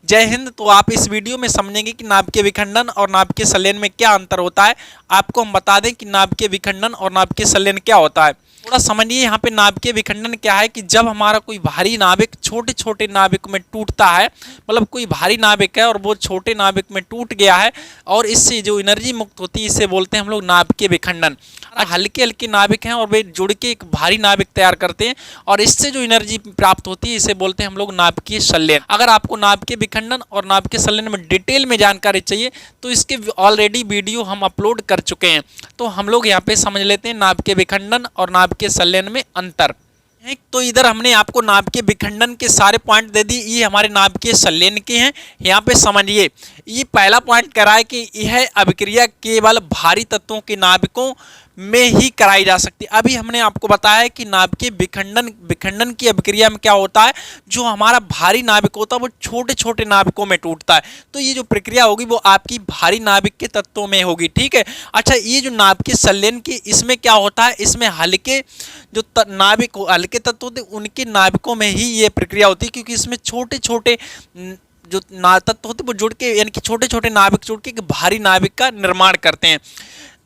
जय हिंद। तो आप इस वीडियो में समझेंगे कि नाभिकीय विखंडन और नाभिकीय संलयन में क्या अंतर होता है। आपको हम बता दें कि नाभिकीय विखंडन और नाभिकीय संलयन क्या होता है। थोड़ा समझिए यहाँ पे नाभिकीय विखंडन क्या है कि जब हमारा कोई भारी नाभिक छोटे छोटे नाभिक में टूटता है, मतलब कोई भारी नाभिक है और वो छोटे नाभिक में टूट गया है और इससे जो एनर्जी मुक्त होती है इसे बोलते हैं हम लोग नाभिकीय विखंडन। हल्के हल्के नाभिक हैं और वे जुड़ के एक भारी नाभिक तैयार करते हैं और इससे जो एनर्जी प्राप्त होती है इसे बोलते हैं हम लोग नाभिकीय संलयन। अगर आपको नाभिकीय विखंडन और नाभिकीय संलयन में डिटेल में जानकारी चाहिए तो इसके ऑलरेडी वीडियो हम अपलोड कर चुके हैं। तो हम लोग यहाँ पे समझ लेते हैं नाभिकीय विखंडन और नाभिकीय संलयन में अंतर। तो इधर हमने आपको नाभिकीय विखंडन के सारे पॉइंट दे दिए, ये हमारे नाभिकीय संलयन के हैं। यहाँ पे समझिए, ये पहला पॉइंट करा है कि यह अभिक्रिया केवल भारी तत्वों के नाभिकों में ही कराई जा सकती है। अभी हमने आपको बताया कि नाभिकीय विखंडन की अभिक्रिया में क्या होता है, जो हमारा भारी नाभिक होता है वो छोटे छोटे नाभिकों में टूटता है। तो ये जो प्रक्रिया होगी वो आपकी भारी नाभिक के तत्वों में होगी, ठीक है। अच्छा, ये जो नाभिकीय संलयन की इसमें क्या होता है, इसमें हल्के जो नाभिक हल्के तत्व होते उनके नाभिकों में ही ये प्रक्रिया होती है, क्योंकि इसमें छोटे छोटे जो तत्व होते वो जुड़ के, यानी कि छोटे छोटे नाभिक जुड़ के भारी नाभिक का निर्माण करते हैं।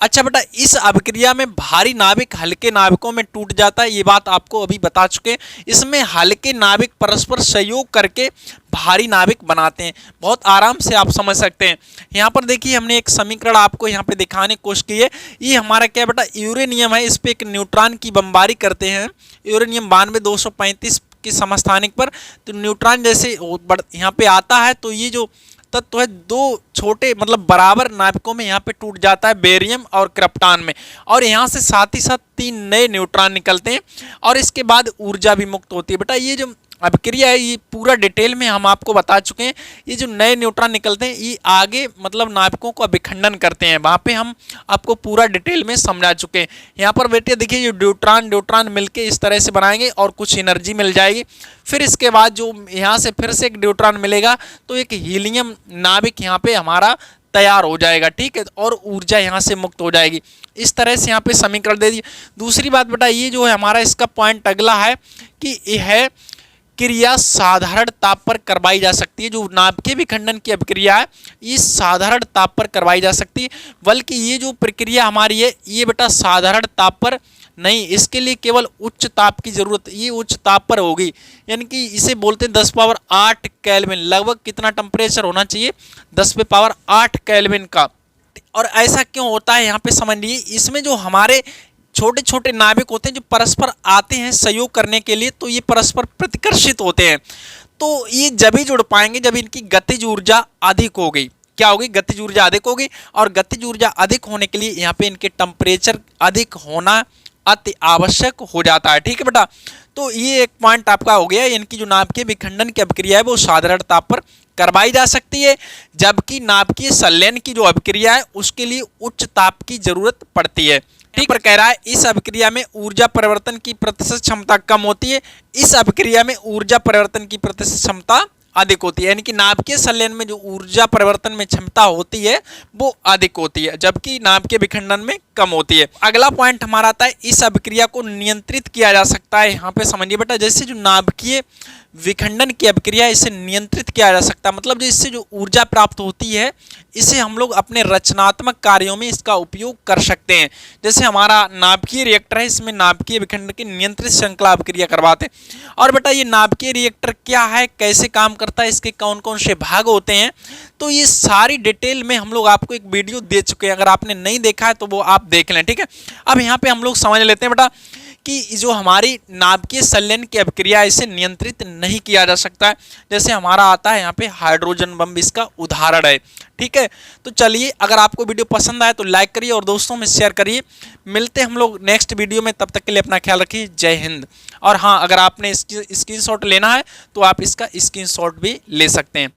अच्छा बेटा, इस अभिक्रिया में भारी नाभिक हल्के नाभिकों में टूट जाता है, ये बात आपको अभी बता चुके हैं। इसमें हल्के नाभिक परस्पर सहयोग करके भारी नाभिक बनाते हैं। बहुत आराम से आप समझ सकते हैं। यहाँ पर देखिए, हमने एक समीकरण आपको यहाँ पे दिखाने की कोशिश की है। ये हमारा क्या बेटा, यूरेनियम है, इस पे एक न्यूट्रॉन की बमबारी करते हैं। यूरेनियम 92-235 के समस्थानिक पर, तो न्यूट्रॉन जैसे यहाँ पे आता है तो ये जो तत्व है दो छोटे मतलब बराबर नाभिकों में यहाँ पे टूट जाता है, बेरियम और क्रिप्टॉन में, और यहाँ से साथ ही साथ 3 नए न्यूट्रॉन निकलते हैं और इसके बाद ऊर्जा भी मुक्त होती है। बेटा ये जो अभिक्रिया है ये पूरा डिटेल में हम आपको बता चुके हैं। ये जो नए न्यूट्रॉन निकलते हैं ये आगे मतलब नाभिकों का विखंडन करते हैं, वहाँ पे हम आपको पूरा डिटेल में समझा चुके हैं। यहाँ पर बेटे देखिए, जो न्यूट्रॉन मिलके इस तरह से बनाएंगे और कुछ एनर्जी मिल जाएगी। फिर इसके बाद जो यहाँ से फिर से एक न्यूट्रॉन मिलेगा तो एक हीलियम नाभिक यहाँ पे हमारा तैयार हो जाएगा, ठीक है, और ऊर्जा यहाँ से मुक्त हो जाएगी। इस तरह से यहाँ पे समीकरण दे दिए। दूसरी बात बेटा, ये जो है हमारा इसका पॉइंट अगला है कि यह क्रिया साधारण ताप पर करवाई जा सकती है। जो नाभिकीय विखंडन की अभिक्रिया है ये साधारण ताप पर करवाई जा सकती है, बल्कि ये जो प्रक्रिया हमारी है ये बेटा साधारण ताप पर नहीं, इसके लिए केवल उच्च ताप की जरूरत, ये उच्च ताप पर होगी। यानी कि इसे बोलते हैं 10⁸ केल्विन। लगभग कितना टेम्परेचर होना चाहिए, 10⁸ केल्विन का। और ऐसा क्यों होता है यहाँ पे समझ लीजिए, इसमें जो हमारे छोटे छोटे नाभिक होते हैं जो परस्पर आते हैं सहयोग करने के लिए, तो ये परस्पर प्रतिकर्षित होते हैं। तो ये जब ही जुड़ पाएंगे जब इनकी गतिज ऊर्जा अधिक होगी। क्या होगी, गतिज ऊर्जा अधिक होगी, और गतिज ऊर्जा अधिक होने के लिए यहाँ पे इनके टेम्परेचर अधिक होना अति आवश्यक हो जाता है, ठीक है बेटा। तो ये एक पॉइंट आपका हो गया। इनकी जो नाभिकीय विखंडन की अभिक्रिया है वो साधारण ताप पर करवाई जा सकती है, जबकि नाभिकीय संलयन की जो अभिक्रिया है उसके लिए उच्च ताप की जरूरत पड़ती है, ठीक। पर कह रहा है इस अभिक्रिया में ऊर्जा परिवर्तन की प्रतिशत क्षमता कम होती है, इस अभिक्रिया में ऊर्जा परिवर्तन की प्रतिशत क्षमता अधिक होती है। यानी कि नाभिकीय संलयन में जो ऊर्जा परिवर्तन में क्षमता होती है वो अधिक होती है, जबकि नाभिकीय विखंडन में कम होती है। अगला पॉइंट हमारा आता है, इस अभिक्रिया को नियंत्रित किया जा सकता है। यहाँ पे समझिए बेटा, जैसे जो नाभिकीय विखंडन की अभिक्रिया इसे नियंत्रित किया जा सकता है, मतलब जो इससे जो ऊर्जा प्राप्त होती है इसे हम लोग अपने रचनात्मक कार्यों में इसका उपयोग कर सकते हैं। जैसे हमारा नाभिकीय रिएक्टर है, इसमें नाभिकीय विखंडन की नियंत्रित श्रृंखला अभिक्रिया करवाते हैं। और बेटा ये नाभिकीय रिएक्टर क्या है, कैसे काम करता है, इसके कौन कौन से भाग होते हैं, तो ये सारी डिटेल में हम लोग आपको एक वीडियो दे चुके हैं। अगर आपने नहीं देखा है तो वो आप देख लें, ठीक है। अब यहाँ पे हम लोग समझ लेते हैं बेटा कि जो हमारी नाभिकीय संलयन की अभिक्रिया इसे नियंत्रित नहीं किया जा सकता है। जैसे हमारा आता है यहाँ पे हाइड्रोजन बम इसका उदाहरण है, ठीक है। तो चलिए, अगर आपको वीडियो पसंद आए तो लाइक करिए और दोस्तों में शेयर करिए। मिलते हैं हम लोग नेक्स्ट वीडियो में, तब तक के लिए अपना ख्याल रखिए। जय हिंद। और हाँ, अगर आपने स्क्रीनशॉट लेना है तो आप इसका स्क्रीनशॉट भी ले सकते हैं।